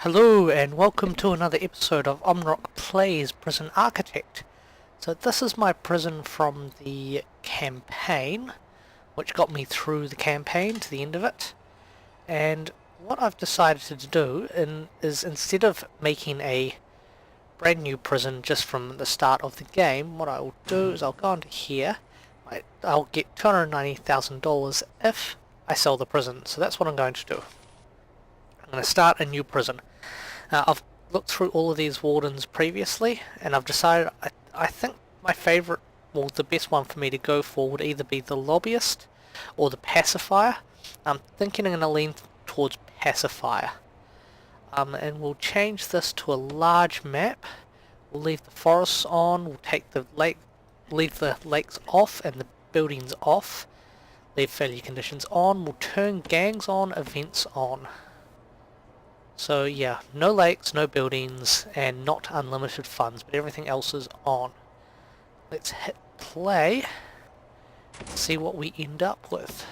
Hello and welcome to another episode of Omnirach Plays Prison Architect. So this is my prison from the campaign, which got me through the campaign to the end of it. And what I've decided to do is instead of making a brand new prison just from the start of the game, what I will do is I'll go into here. I'll get $290,000 if I sell the prison, so that's what I'm going to do. I'm going to start a new prison. I've looked through all of these wardens previously, and I've decided I think my favourite, well, the best one for me to go for would either be the lobbyist or the pacifier. I'm thinking I'm going to lean towards pacifier. And we'll change this to a large map. We'll leave the forests on, we'll take the leave the lakes off and the buildings off. Leave failure conditions on, we'll turn gangs on, events on. So yeah, no lakes, no buildings, and not unlimited funds, but everything else is on. Let's hit play, see what we end up with.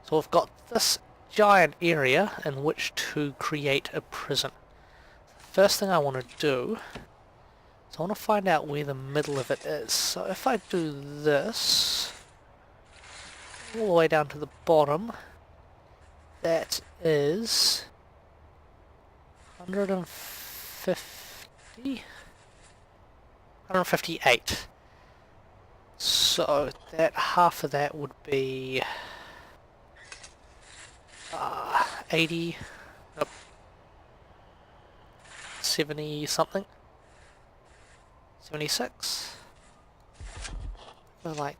So we've got this giant area in which to create a prison. First thing I want to do is I want to find out where the middle of it is. So if I do this, all the way down to the bottom, that is 158. So that half of that would be 80, nope, 70 something, 76, like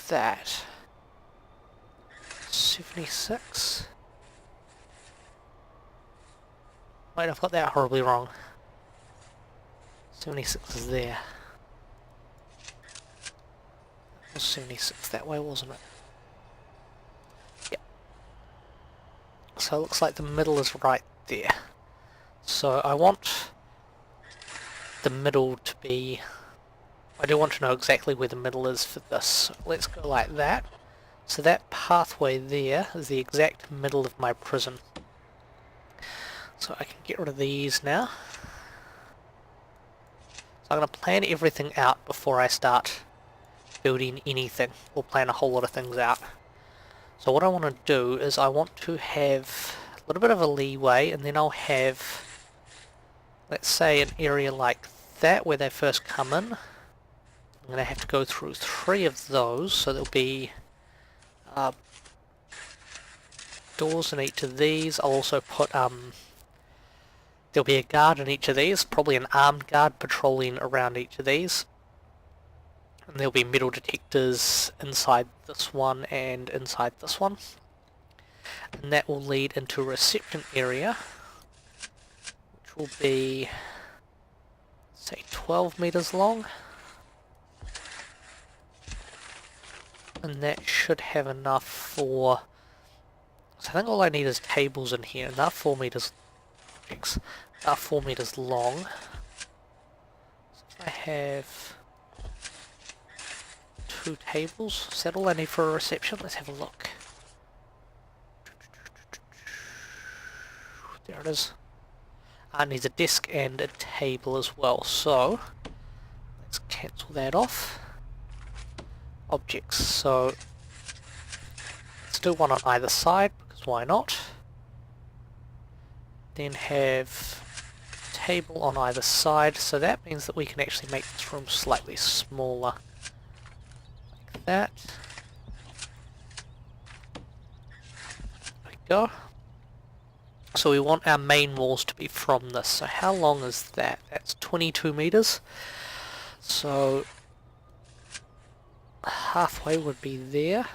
that, 76. Wait, I've got that horribly wrong. 76 is there. It was 76 that way, wasn't it? Yep. So it looks like the middle is right there. So I want the middle to be... I do want to know exactly where the middle is for this. So let's go like that. So that pathway there is the exact middle of my prison. So I can get rid of these now. So I'm going to plan everything out before I start building anything, or plan a whole lot of things out. So what I want to do is I want to have a little bit of a leeway, and then I'll have, let's say, an area like that where they first come in. I'm going to have to go through 3 of those, so there'll be doors in each of these. I'll also put there'll be a guard in each of these, probably an armed guard patrolling around each of these. And there'll be metal detectors inside this one and inside this one. And that will lead into a reception area, which will be, say, 12 meters long. And that should have enough for... So I think all I need is tables in here, and they're 4 meters... About 4 meters long. So if I have 2 tables, is that all I need for a reception? Let's have a look. There it is. I need a desk and a table as well, so let's cancel that off. Objects, so let's do one on either side, because why not? Then have table on either side, so that means that we can actually make this room slightly smaller, like that. There we go. So we want our main walls to be from this. So how long is that? That's 22 meters. So halfway would be there.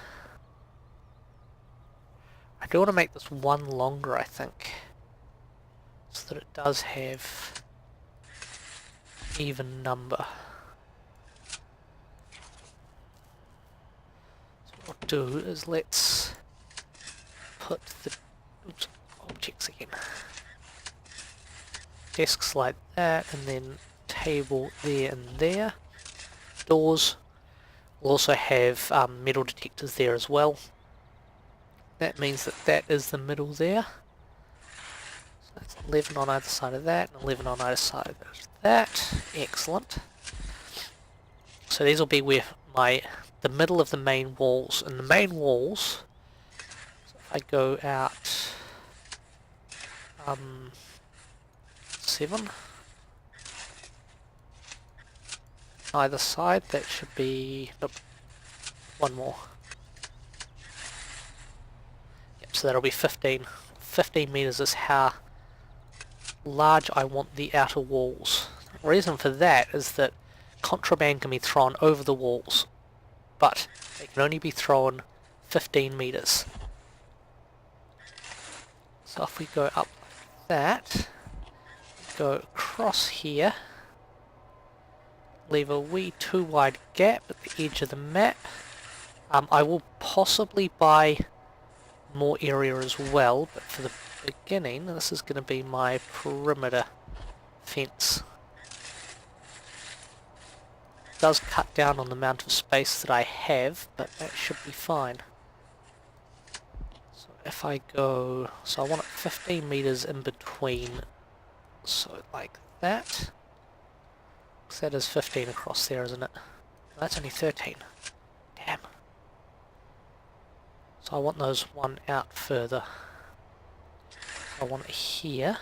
I do want to make this one longer, I think, so that it does have even number. So what we'll do is let's put the objects again. Desks like that, and then table there and there. Doors. We'll also have metal detectors there as well. That means that that is the middle there. So That's 11 on either side of that, and 11 on either side of that. Excellent. So these will be where the middle of the main walls, and the main walls, so if I go out 7 either side, that should be, nope, one more. Yep, so that'll be 15. 15 meters is how large I want the outer walls. The reason for that is that contraband can be thrown over the walls, but they can only be thrown 15 meters. So if we go up like that, go across here, leave a wee too wide gap at the edge of the map. I will possibly buy more area as well, but for the beginning this is going to be my perimeter fence. It does cut down on the amount of space that I have, but that should be fine. So if I go, so I want it 15 meters in between, so like that. Because that is 15 across there, isn't it? That's only 13. Damn. So I want those one out further. I want it here.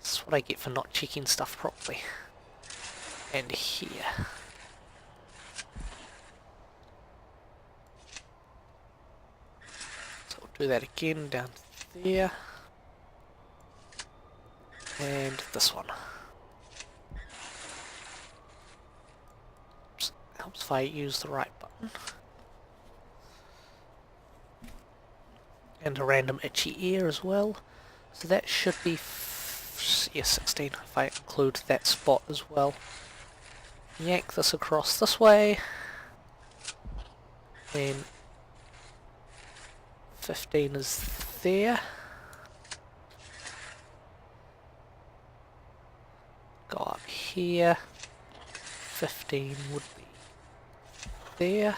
This is what I get for not checking stuff properly. And here. So we'll do that again down there. And this one. Oops. Helps if I use the right button. And a random itchy ear as well. So that should be, yeah, 16 if I include that spot as well. Yank this across this way. Then 15 is there. Go up here. 15 would be there.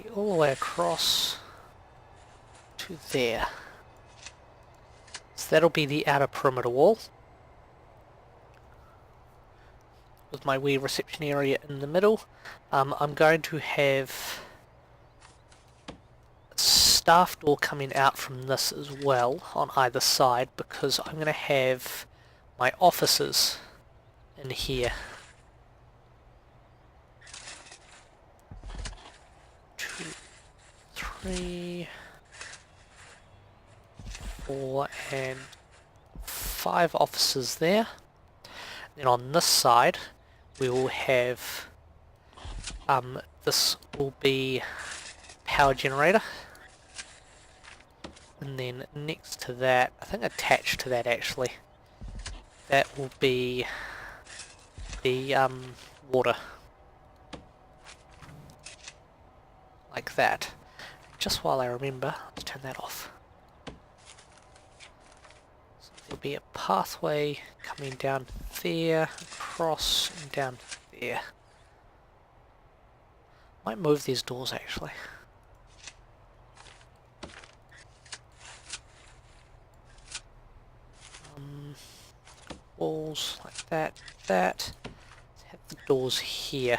Be all the way across to there. So that'll be the outer perimeter wall, with my wee reception area in the middle. I'm going to have a staff door coming out from this as well on either side, because I'm going to have my offices in here. 2, 3, 4 and 5 offices there. Then on this side we will have this will be power generator, and then next to that, I think attached to that actually, that will be the water, like that. Just while I remember, let's turn that off. So there'll be a pathway coming down there, across and down there. Might move these doors actually. Walls like that, that. Let's have the doors here.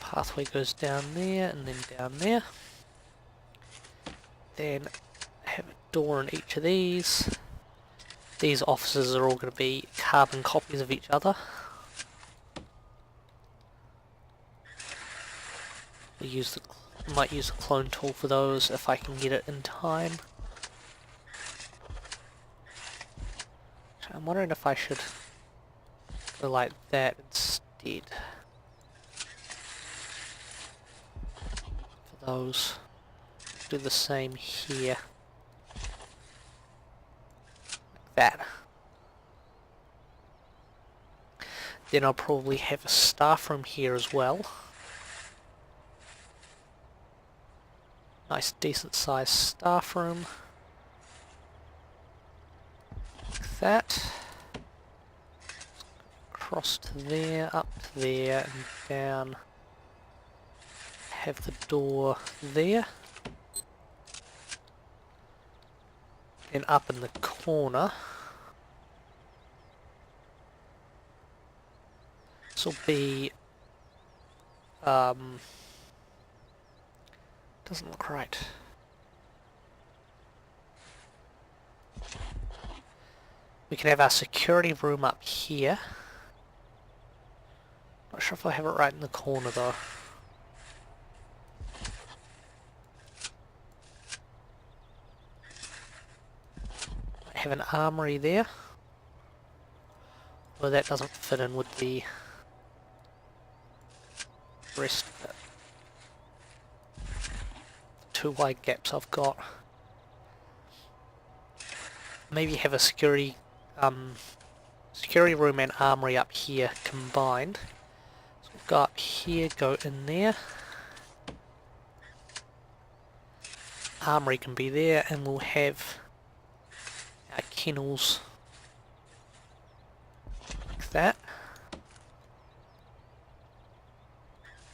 Pathway goes down there and then down there. Then have a door in each of these. These offices are all going to be carbon copies of each other. Might use the clone tool for those if I can get it in time. I'm wondering if I should go like that instead. For those, do the same here. Like that. Then I'll probably have a staff room here as well. Nice decent sized staff room. Like that. Across to there, up to there, and down. Have the door there. Then up in the corner, this will be, doesn't look right. We can have our security room up here. Not sure if I have it right in the corner though. I have an armory there. Well, that doesn't fit in with the rest of it. The 2 wide gaps I've got. Maybe have a security room and armory up here combined. So we'll go up here, go in there. Armory can be there, and we'll have our kennels like that.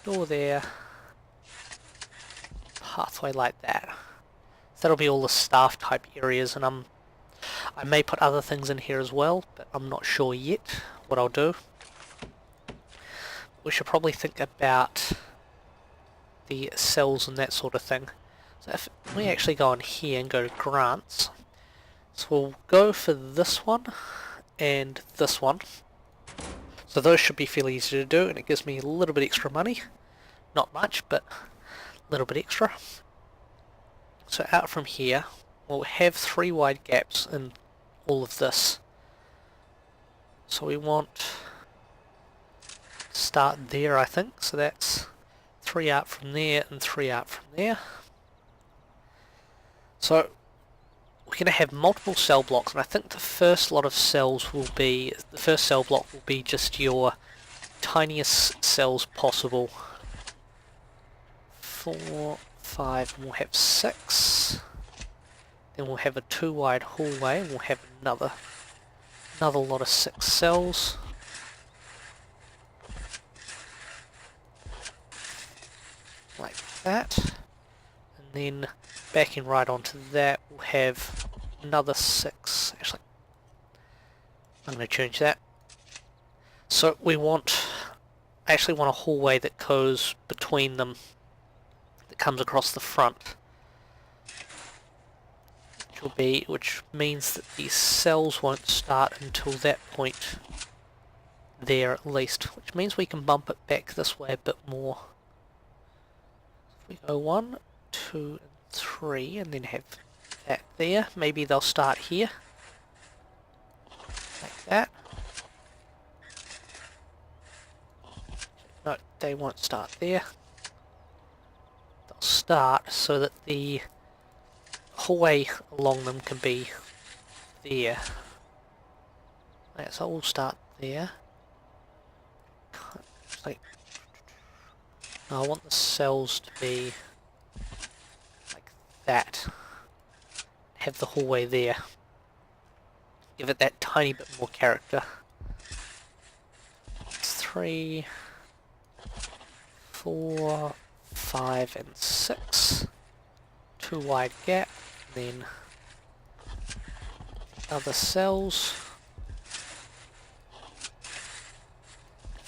Door there. Pathway like that. So that'll be all the staff type areas, and I may put other things in here as well, but I'm not sure yet what I'll do. We should probably think about the cells and that sort of thing. So if we actually go on here and go to grants, so we'll go for this one and this one. So those should be fairly easy to do, and it gives me a little bit extra money. Not much, but a little bit extra. So out from here, we'll have 3 wide gaps in all of this. So we want to start there, I think. So that's 3 out from there and 3 out from there. So we're going to have multiple cell blocks, and I think the first lot of cells will be, the first cell block will be just your tiniest cells possible. 4, 5, and we'll have 6. Then we'll have a 2 wide hallway, and we'll have another lot of 6 cells. Like that. And then backing right onto that, we'll have another 6. Actually, I'm going to change that. So I actually want a hallway that goes between them, that comes across the front. Which means that these cells won't start until that point there at least, which means we can bump it back this way a bit more. If we go 1, 2 and 3 and then have that there, maybe they'll start here like that. No, they won't start there. They'll start so that the hallway along them can be there. Right, so we'll start there. No, I want the cells to be like that. Have the hallway there. Give it that tiny bit more character. 3, 4, 5 and 6. 2 wide gap, then other cells.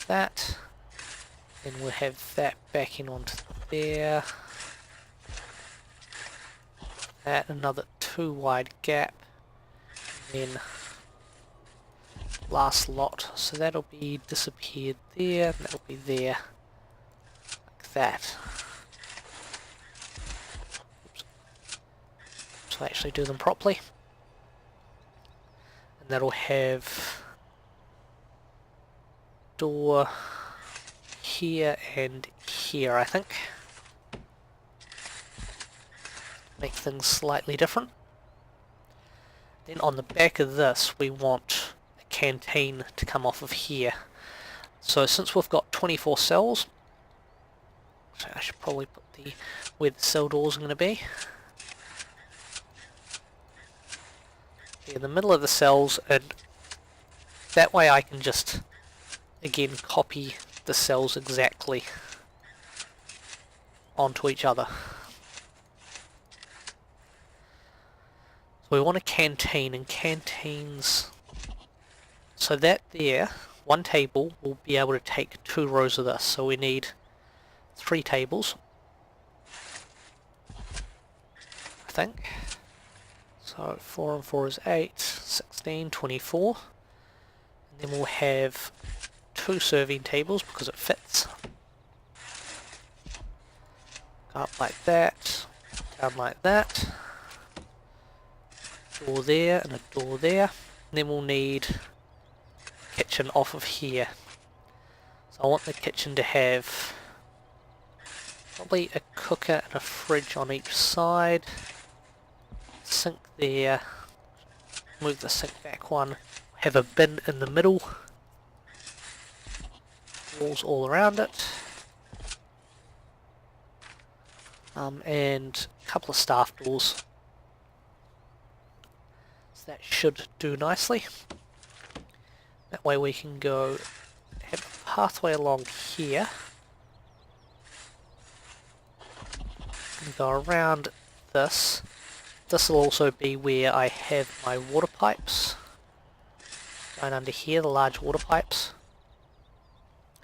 That. Then we'll have that backing onto there. That, another 2 wide gap. And then last lot. So that'll be disappeared there, and that'll be there. Like that. So actually do them properly. And that'll have door here and here, I think. Make things slightly different. Then on the back of this we want a canteen to come off of here. So since we've got 24 cells, so I should probably put where the cell doors are going to be. In the middle of the cells, and that way I can just again copy the cells exactly onto each other. So We want a canteen, and canteens, so that there, one table will be able to take 2 rows of this, so we need 3 tables, I think. So 4 and 4 is 8, 16, 24, and then we'll have 2 serving tables because it fits. Go up like that, down like that, door there and a door there, and then we'll need kitchen off of here. So I want the kitchen to have probably a cooker and a fridge on each side, sink there, move the sink back one, have a bin in the middle, walls all around it, and a couple of staff doors. So that should do nicely. That way we can go have a pathway along here and go around this. This will also be where I have my water pipes going under here, the large water pipes,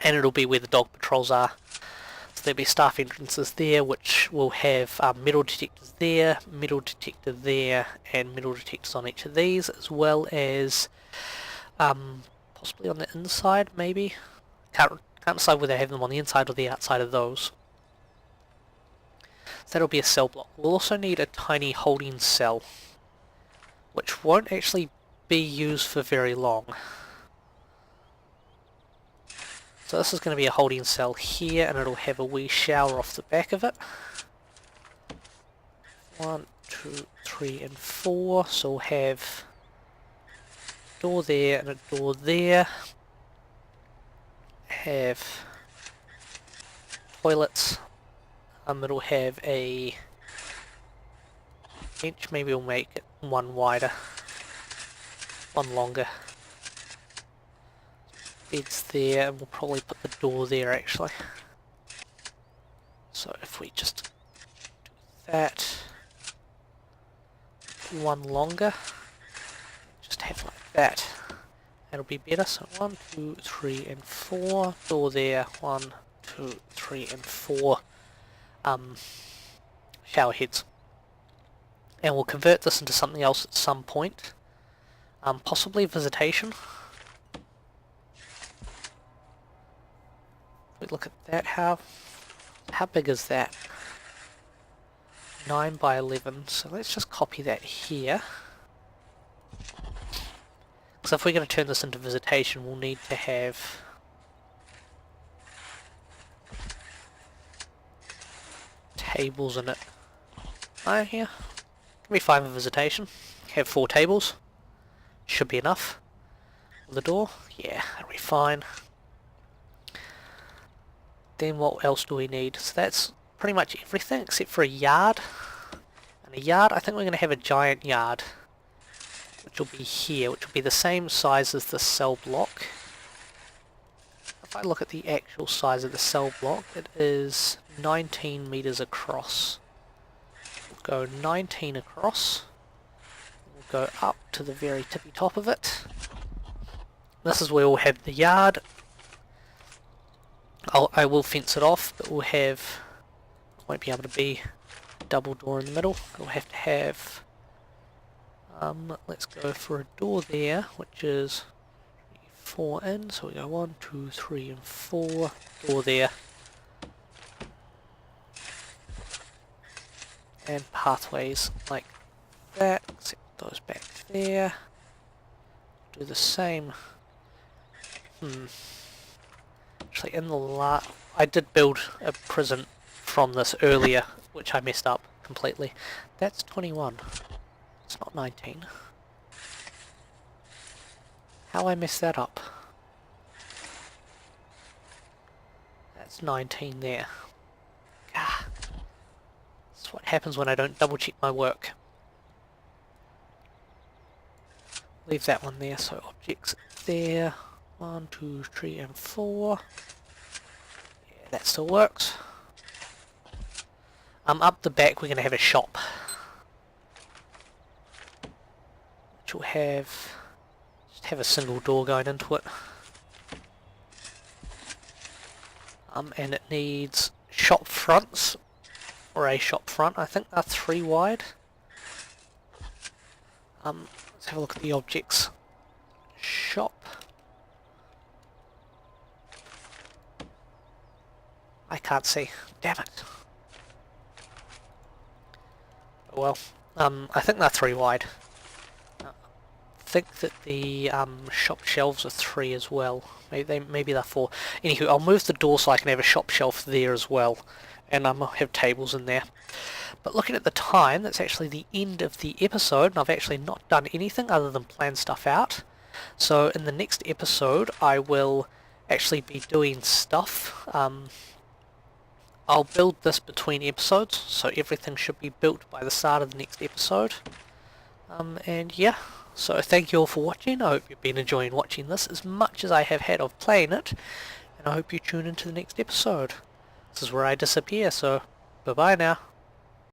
and it'll be where the dog patrols are. So there'll be staff entrances there, which will have metal detectors there, metal detector there, and metal detectors on each of these, as well as possibly on the inside, maybe. Can't decide whether I have them on the inside or the outside of those. So that'll be a cell block. We'll also need a tiny holding cell, which won't actually be used for very long. So this is going to be a holding cell here, and it'll have a wee shower off the back of it. 1, 2, 3, and 4. So we'll have a door there and a door there. Have toilets. It'll have a bench. Maybe we'll make it one wider, one longer. Beds there, and we'll probably put the door there actually. So if we just do that, one longer, just have like that, that'll be better. So 1, 2, 3, and 4, door there, 1, 2, 3, and 4 shower heads. And we'll convert this into something else at some point, possibly visitation. We look at that, how big is that? 9 by 11, so let's just copy that here. Because if we're going to turn this into visitation, we'll need to have tables in it. Oh, here. Give me 5 in visitation. Have 4 tables. Should be enough. The door? Yeah, that'll be fine. Then what else do we need? So that's pretty much everything except for a yard. And a yard, I think we're going to have a giant yard, which will be here, which will be the same size as the cell block. If I look at the actual size of the cell block, it is 19 meters across. We'll go 19 across. We'll go up to the very tippy top of it. This is where we'll have the yard. I will fence it off, but we'll have, won't be able to be double door in the middle. We'll have to have, let's go for a door there, which is 4 in, so we go 1, 2, 3, and 4, door there. And pathways like that, except those back there. Do the same. Actually, in the I did build a prison from this earlier, which I messed up completely. That's 21. It's not 19. How I messed that up? That's 19 there. Ah. That's what happens when I don't double check my work. Leave that one there, so objects there. 1, 2, 3, and 4. Yeah, that still works. Up the back we're going to have a shop. will have just have a single door going into it. And it needs shop fronts, or a shop front. I think they're 3 wide. Let's have a look at the objects. Shop. I can't see. Damn it. Oh well. I think they're 3 wide. I think that the shop shelves are 3 as well. Maybe they're 4. Anywho, I'll move the door so I can have a shop shelf there as well. And I'll have tables in there. But looking at the time, that's actually the end of the episode, and I've actually not done anything other than plan stuff out. So in the next episode, I will actually be doing stuff. I'll build this between episodes, so everything should be built by the start of the next episode. And yeah, so thank you all for watching. I hope you've been enjoying watching this as much as I have had of playing it, and I hope you tune into the next episode. This is where I disappear, so bye-bye now.